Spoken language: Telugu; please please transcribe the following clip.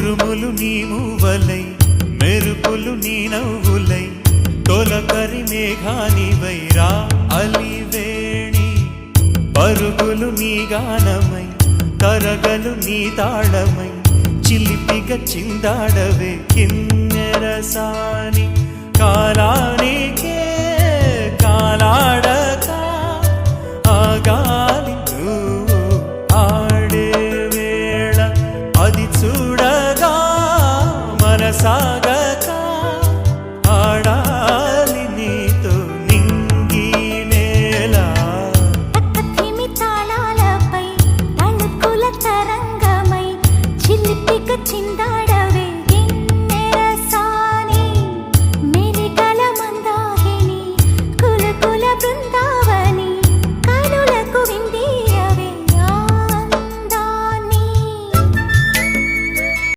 ఉరుములు నీ మూవలై మెరుపులు నీ నవ్వులై తొలకరి మేఘానివై రా అలివేణి పరుగులు నీ గానమై కరగలు నీ తాళమై చిలిపిగా చిందాడవే కిన్నెరసాని కాలానికే కాలాడక ఆగాలి నువ్వు ఆడే వేళ అది చూడగా మనసాగక ఆడాలి నీతో నింగి నేల తక్కతిమి తాళాలపై తళుకుల తరంగమై చిలిపిక చిందాడ